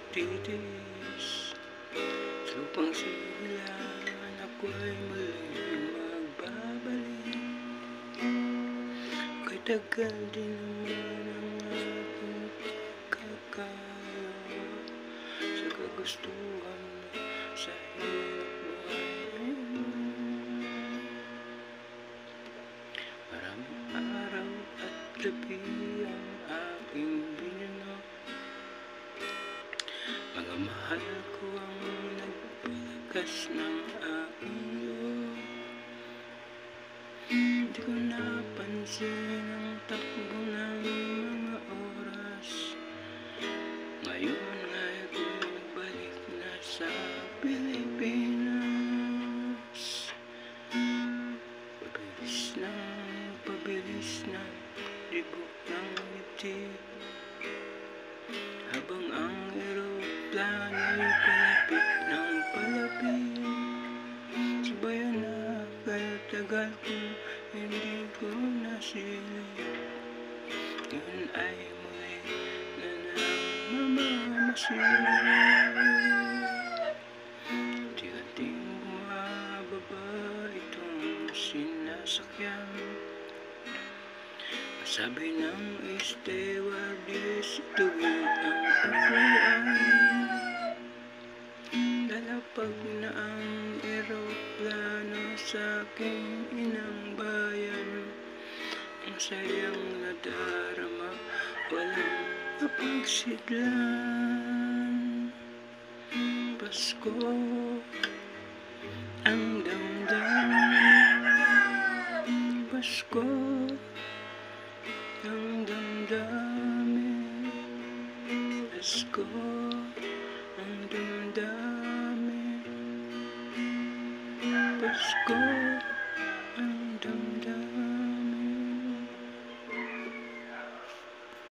pagtitiis. Sa lupang silan ako'y muling magbabalik. Ako'y tagal din naman ang aking pagkakaya sa kagustuhan mo, sa hirap buhay mo. Maraming araw at gabi ang aking binunok. Mga mahal ko ang nagpalakas ng aking loob. Hindi ko napansin ang takbo ng mga oras. Ngayon ay ako'y nagbalik na sa Pilipinas. Pabilis ng libok ng ngiti, habang ang eroplano'y palapit ng palapit. Sabayan na kayo tagal kung hindi ko nasilip. Yun ay muli na namamasid. Unti-unting bumababa itong sinasakyan. Sabi ng stewardess, tuwid ang upuan. Lalapag na ang eroplano sa aking inang bayan. Ang sayang nadarama, walang mapagsidlan. Pasko ang damdamin, Pasko ang damdamin, Pasko ang damdamin, Pasko ang damdamin.